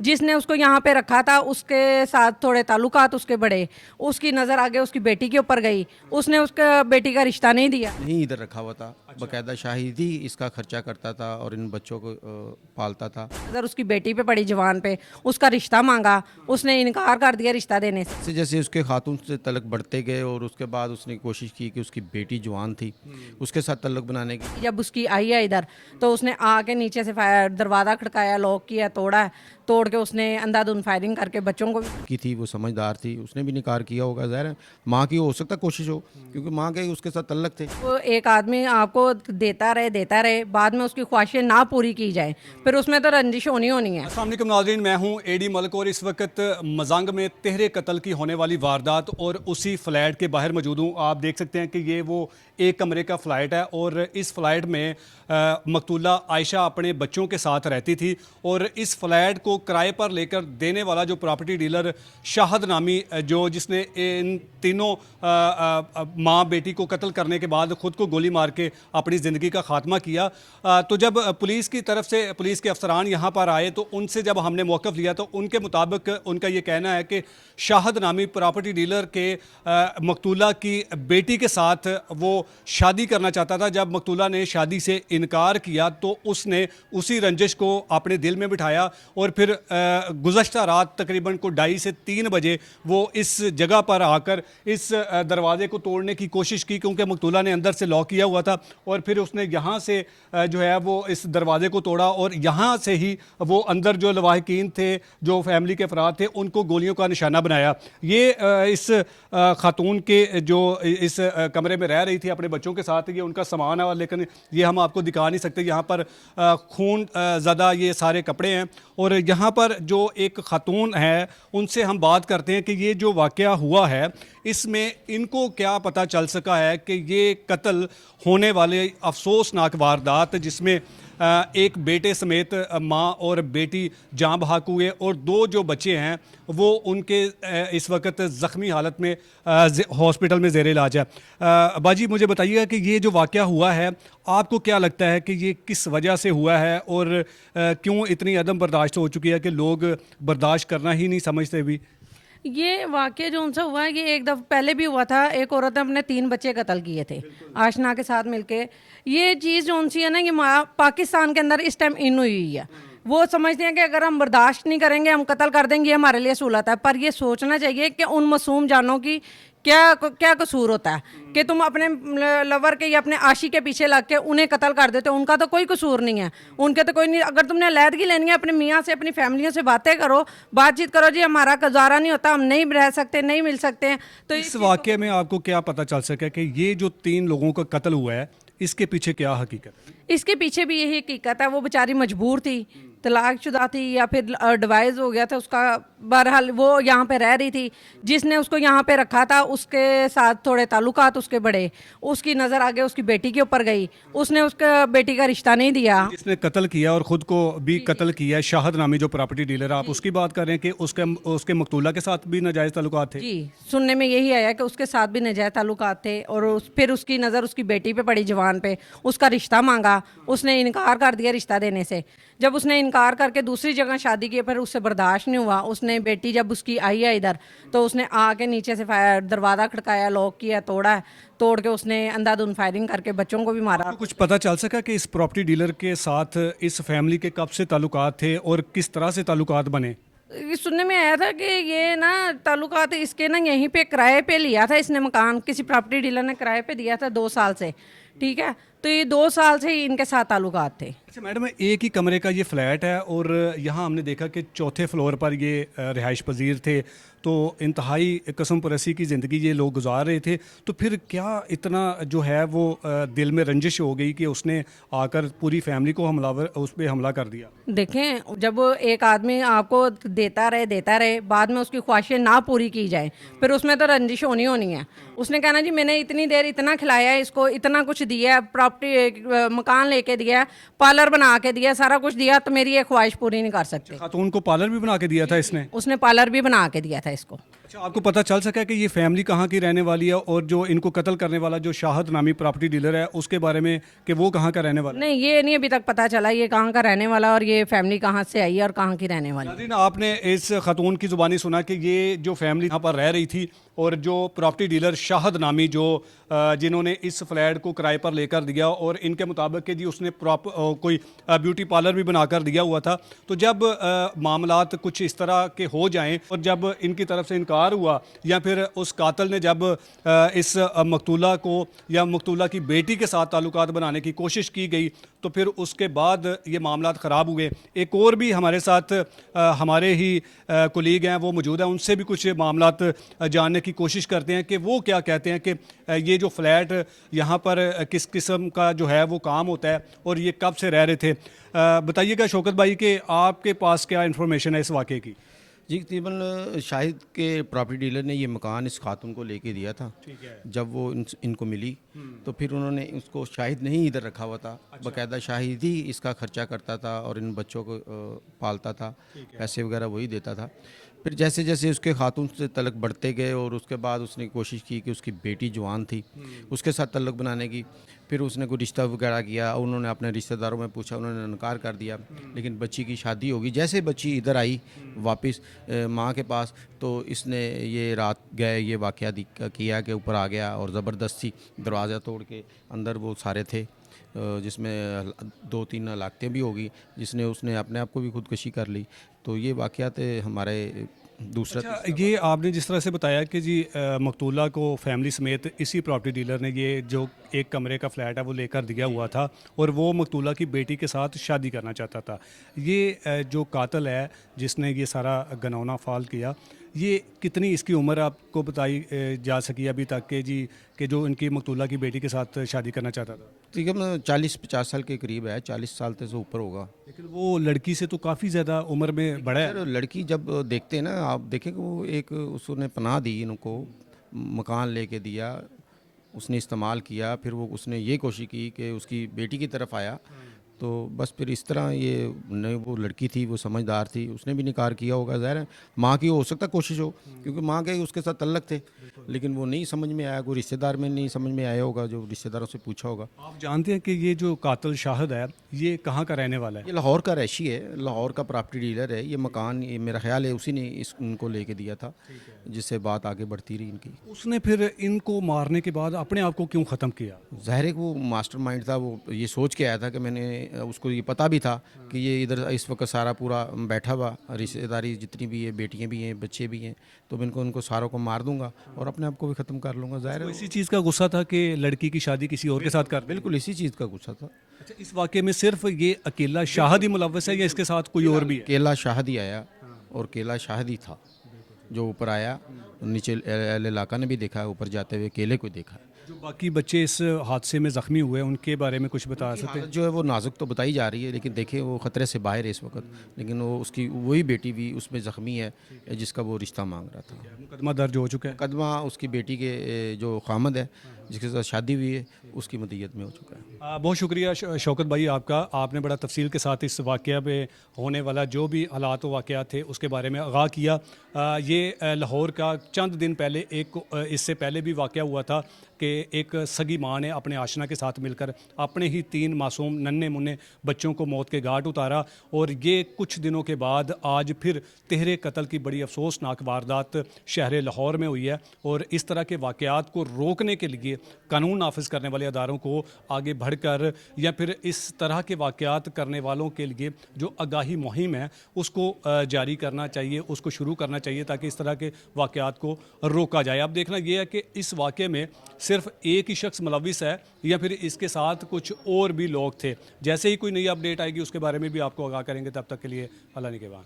जिसने उसको यहाँ पे रखा था उसके साथ थोड़े ताल्लुकात उसके बड़े, उसकी नज़र आगे उसकी बेटी के ऊपर गई, उसने उसका बेटी का रिश्ता नहीं दिया। नहीं इधर रखा हुआ था, बाकायदा शाहिदी इसका खर्चा करता था और इन बच्चों को पालता था। नज़र उसकी बेटी पे पड़ी, जवान पे, उसका रिश्ता मांगा, उसने इनकार कर दिया रिश्ता देने से। जैसे जैसे उसके खातून से तलक बढ़ते गए और उसके बाद उसने कोशिश की कि उसकी बेटी जवान थी उसके साथ तल्लक बनाने की। जब उसकी आई है इधर तो उसने आके नीचे से दरवाज़ा खड़काया, लॉक किया, तोड़ के उसने अंधाधुंध फायरिंग करके बच्चों को की थी वो समझदार थी, उसने भी इनकार किया होगा, ज़ाहिर है माँ की हो सकता कोशिश हो क्योंकि माँ के उसके साथ तल्लक थे। वो एक आदमी आपको देता रहे, बाद में उसकी ख्वाहिशें ना पूरी की जाए, फिर उसमें तो रंजिश होनी है। अस्सलाम वालेकुम नाज़रीन, मैं हूं एडी मलिक और इस वक्त मजांग में तिहरे कत्ल की होने वाली वारदात और उसी फ्लैट के बाहर मौजूद हूं। आप देख सकते हैं कि ये वो एक कमरे का फ्लैट है और इस फ्लैट में मकतूला आयशा अपने बच्चों के साथ रहती थी और इस फ्लैट को किराए पर लेकर देने वाला जो प्रॉपर्टी डीलर शाहद नामी, जो जिसने इन तीनों माँ बेटी को कत्ल करने के बाद खुद को गोली मार के अपनी ज़िंदगी का खात्मा किया, तो जब पुलिस की तरफ से पुलिस के अफसरान यहाँ पर आए तो उनसे जब हमने मौक़िफ़ लिया तो उनके मुताबिक उनका ये कहना है कि शाहद नामी प्रॉपर्टी डीलर के मकतूला की बेटी के साथ वो शादी करना चाहता था। जब मकतूला ने शादी से इनकार किया तो उसने उसी रंजिश को अपने दिल में बिठाया और फिर गुज़श्ता रात तकरीबन को 2:30 से 3 बजे वो इस जगह पर आकर इस दरवाज़े को तोड़ने की कोशिश की, क्योंकि मकतूला ने अंदर से लॉक किया हुआ था, और फिर उसने यहाँ से जो है वो इस दरवाज़े को तोड़ा और यहाँ से ही वो अंदर जो लवाहिकीन थे, जो फैमिली के अफराद थे, उनको गोलियों का निशाना बनाया। ये इस खातून के जो इस कमरे में रह रही थी अपने बच्चों के साथ, ये उनका सामान है, लेकिन ये हम आपको दिखा नहीं सकते। यहाँ पर खून ज़्यादा ये सारे कपड़े हैं और यहाँ पर जो एक खातून है उनसे हम बात करते हैं कि ये जो वाक़या हुआ है इसमें इनको क्या पता चल सका है कि ये कत्ल होने वाले अफसोसनाक वारदात जिसमें एक बेटे समेत माँ और बेटी जाँ बहक हुए और 2 जो बच्चे हैं वो उनके इस वक्त ज़ख्मी हालत में हॉस्पिटल में ज़ेर इलाज है। बाजी मुझे बताइएगा कि ये जो वाक़या हुआ है आपको क्या लगता है कि ये किस वजह से हुआ है और क्यों इतनी अदम बर्दाश्त हो चुकी है कि लोग बर्दाश्त करना ही नहीं समझते भी? ये वाक़या जो उनसे हुआ है कि एक दफ़ा पहले भी हुआ था, एक औरत ने अपने 3 बच्चे कत्ल किए थे आशना के साथ मिलके। ये चीज़ जो उनसी है ना, ये पाकिस्तान के अंदर इस टाइम इन हुई है। वो समझते हैं कि अगर हम बर्दाश्त नहीं करेंगे, हम कत्ल कर देंगे, हमारे लिए सहूलत है। पर ये सोचना चाहिए कि उन मासूम जानों की क्या कसूर होता है कि तुम अपने लवर के या अपने आशी के पीछे लग के उन्हें कत्ल कर देते हो। उनका तो कोई कसूर नहीं है, उनके तो कोई नहीं। अगर तुमने अलहदगी लेनी है अपने मियाँ से, अपनी फैमिलियों से बातें करो, बातचीत करो, जी हमारा गुजारा नहीं होता, हम नहीं रह सकते, नहीं मिल सकते हैं। तो इस वाक़े में आपको क्या पता चल सका कि ये जो 3 लोगों का कत्ल हुआ है इसके पीछे क्या हकीकत है? इसके पीछे भी यही हकीकत है, वो बेचारी मजबूर थी, तलाकशुदा थी या फिर डिवाइस हो गया था उसका। बहरहाल वो यहाँ पे रह रही थी, जिसने उसको यहाँ पे रखा था उसके साथ थोड़े ताल्लुकात उसके बड़े, उसकी नज़र आगे उसकी बेटी के ऊपर गई, उसने उसका बेटी का रिश्ता नहीं दिया। जिसने कत्ल किया और ख़ुद को भी कत्ल किया है, शाहद नामी जो प्रॉपर्टी डीलर है, आप उसकी बात कर रहे हैं कि उसके मकतूला के साथ भी नाजायज़ ताल्लुकात थे? जी, सुनने में यही आया कि उसके साथ भी नाजायज़ ताल्लुकात थे और फिर उसकी नज़र उसकी बेटी पे पड़ी, जवान पे, उसका रिश्ता मांगा, उसने इनकार कर दिया रिश्ता देने से। जब उसने इनकार करके दूसरी जगह शादी की, फिर उससे बर्दाश्त नहीं हुआ, उसने बेटी जब उसकी आई है इधर तो उसने आके नीचे से दरवाज़ा खड़काया, लॉक किया, तोड़ के उसने अंधाधुंध फायरिंग करके बच्चों को भी मारा। तो कुछ पता चल सका कि इस प्रॉपर्टी डीलर के साथ इस फैमिली के कब से ताल्लुकात थे और किस तरह से ताल्लुकात बने? ये सुनने में आया था कि ये ना ताल्लुकात इसके ना यहीं पे किराए पे लिया था इसने मकान, किसी प्रॉपर्टी डीलर ने किराए पे दिया था 2 साल से, ठीक है। तो ये 2 साल से ही इनके साथ ताल्लुकात थे। अच्छा मैडम, एक ही कमरे का ये फ्लैट है और यहाँ हमने देखा कि 4थे फ्लोर पर ये रिहाइश पजीर थे, तो इंतहाई कसम परसी की ज़िंदगी ये लोग गुजार रहे थे। तो फिर क्या इतना जो है वो दिल में रंजिश हो गई कि उसने आकर पूरी फैमिली को उस पर हमला कर दिया? देखें, जब एक आदमी आपको देता रहे, बाद में उसकी ख्वाहिशें ना पूरी की जाए, फिर उसमें तो रंजिश होनी है। उसने कहना जी मैंने इतनी देर इतना खिलाया इसको, इतना कुछ दिया, प्रॉपर्टी मकान लेके दिया, पार्लर बना के दिया, सारा कुछ दिया, तो मेरी ये ख्वाहिश पूरी नहीं कर सकते। खातून को पार्लर भी बना के दिया था इसने? उसने पार्लर भी बना के दिया था इसको। अच्छा, आपको पता चल सका है कि ये फैमिली कहाँ की रहने वाली है और जो इनको कत्ल करने वाला जो शाहद नामी प्रॉपर्टी डीलर है उसके बारे में कि वो कहाँ का रहने वाला है? नहीं, ये नहीं अभी तक पता चला ये कहाँ का रहने वाला और ये फैमिली कहाँ से आई है और कहाँ की रहने वाली है। नाज़रीन, आपने इस खतून की ज़ुबानी सुना कि ये जो फैमिली यहाँ पर रह रही थी और जो प्रॉपर्टी डीलर शाहद नामी जो जिन्होंने इस फ्लैट को किराए पर लेकर दिया और इनके मुताबिक कि जी उसने कोई ब्यूटी पार्लर भी बनाकर दिया हुआ था। तो जब मामलात कुछ इस तरह के हो जाएं और जब इनकी तरफ से इनकार हुआ या फिर उस कातिल ने जब इस मकतूला को या मकतूला की बेटी के साथ ताल्लुकात बनाने की कोशिश की गई तो फिर उसके बाद ये मामलात ख़राब हुए। एक और भी हमारे साथ हमारे ही कोलीग हैं, वो मौजूद हैं, उनसे भी कुछ मामलात जानने की कोशिश करते हैं कि वो क्या कहते हैं कि ये जो फ्लैट यहाँ पर किस किस्म का जो है वो काम होता है और ये कब से रह रहे थे। बताइएगा शौकत भाई कि आपके पास क्या इन्फॉर्मेशन है इस वाक़े की? जी, तकरीबन शाहिद के प्रॉपर्टी डीलर ने ये मकान इस खातून को लेके दिया था। ठीक है। जब वो इनको मिली तो फिर उन्होंने उसको शाहिद नहीं इधर रखा हुआ था। बाकायदा शाहिद ही इसका खर्चा करता था और इन बच्चों को पालता था, पैसे वगैरह वही देता था। फिर जैसे जैसे उसके खातून से तल्लुक़ बढ़ते गए और उसके बाद उसने कोशिश की कि उसकी बेटी जवान थी उसके साथ तल्लुक़ बनाने की। फिर उसने कोई रिश्ता वगैरह किया, उन्होंने अपने रिश्तेदारों में पूछा, उन्होंने इनकार कर दिया। लेकिन बच्ची की शादी होगी, जैसे बच्ची इधर आई वापस माँ के पास तो इसने ये रात गए ये वाक़या किया कि ऊपर आ गया और ज़बरदस्ती दरवाज़ा तोड़ के अंदर वो सारे थे जिसमें 2-3 हलाकतें भी होगी, जिसने उसने अपने आप को भी खुदकशी कर ली। तो ये वाक़यात हमारे दूसरा अच्छा, ये आपने जिस तरह से बताया कि जी मकतूला को फैमिली समेत इसी प्रॉपर्टी डीलर ने ये जो एक कमरे का फ्लैट है वो लेकर दिया हुआ था और वो मकतूला की बेटी के साथ शादी करना चाहता था। ये जो कातिल है जिसने ये सारा घिनौना फ़ाल किया, ये कितनी इसकी उम्र आपको बताई जा सकी अभी तक के जी कि जो इनकी मकतूला की बेटी के साथ शादी करना चाहता था? तकरीबन 40-50 साल के करीब है, 40 साल से ऊपर होगा। लेकिन वो लड़की से तो काफ़ी ज़्यादा उम्र में बड़ा है। सर लड़की जब देखते हैं ना, आप देखें कि वो एक उसने पनाह दी, इनको मकान लेके दिया, उसने इस्तेमाल किया, फिर वो उसने ये कोशिश की कि उसकी बेटी की तरफ आया। तो बस फिर इस तरह ये नहीं, वो लड़की थी, वो समझदार थी, उसने भी इनकार किया होगा। ज़ाहिर है माँ की हो सकता कोशिश हो, क्योंकि माँ के उसके साथ तल्लक थे, लेकिन वो नहीं समझ में आया, कोई रिश्तेदार में नहीं समझ में आया होगा, जो रिश्तेदारों से पूछा होगा। आप जानते हैं कि ये जो कातिल शाहिद है ये कहाँ का रहने वाला है? ये लाहौर का रैशी है, लाहौर का प्रॉपर्टी डीलर है। ये मकान ये मेरा ख्याल है उसी ने इनको लेके दिया था, जिससे बात आगे बढ़ती रही इनकी। उसने फिर इनको मारने के बाद अपने आप को क्यों ख़त्म किया? ज़ाहिर है कि वो मास्टरमाइंड था, वो ये सोच के आया था कि मैंने उसको ये पता भी था कि ये इधर इस वक्त सारा पूरा बैठा हुआ रिश्तेदारी जितनी भी है, बेटियां भी हैं, बच्चे भी हैं, तो मैं उनको सारों को मार दूंगा और अपने आप को भी ख़त्म कर लूँगा। ज़ाहिर तो है इसी चीज़ का गुस्सा था कि लड़की की शादी किसी और के साथ कर। बिल्कुल इसी चीज़ का गुस्सा था। अच्छा, इस वाक़े में सिर्फ ये अकेला शाहिद ही मुलव्वस है या इसके साथ कोई और भी है? केला शाहिद ही आया और केला शाहिद ही था जो ऊपर आया। नीचे इलाका ने भी देखा, ऊपर जाते हुए केले को देखा। जो बाकी बच्चे इस हादसे में ज़ख्मी हुए उनके बारे में कुछ बता सकते हैं? हालत जो है वो नाजुक तो बताई जा रही है, लेकिन देखिए वो ख़तरे से बाहर है इस वक्त। लेकिन वो उसकी वही बेटी भी उसमें ज़ख्मी है जिसका वो रिश्ता मांग रहा था। मुकदमा दर्ज हो चुका है। मुकदमा उसकी बेटी के जो खामद है जिसके साथ शादी हुई है उसकी मदीयत में हो चुका है। बहुत शुक्रिया शौकत भाई आपका, आपने बड़ा तफसील के साथ इस वाक़या में होने वाला जो भी हालात व वाक़यात थे उसके बारे में आगाह किया। ये लाहौर का चंद दिन पहले एक इससे पहले भी वाक़या हुआ था कि एक सगी माँ ने अपने आशना के साथ मिलकर अपने ही 3 मासूम नन्हे मुन्ने बच्चों को मौत के घाट उतारा। और ये कुछ दिनों के बाद आज फिर तिहरे कत्ल की बड़ी अफसोसनाक वारदात शहर लाहौर में हुई है। और इस तरह के वाक़यात को रोकने के लिए कानून नाफिज करने वाले अदारों को आगे बढ़कर या फिर इस तरह के वाक़यात करने वालों के लिए जो आगाही मुहिम है उसको जारी करना चाहिए, उसको शुरू करना चाहिए ताकि इस तरह के वाक़यात को रोका जाए। अब देखना यह है कि इस वाक़े में सिर्फ एक ही शख्स मुलविस है या फिर इसके साथ कुछ और भी लोग थे। जैसे ही कोई नई अपडेट आएगी उसके बारे में भी आपको आगाह करेंगे। तब तक के लिए अल्लाह निगहबान।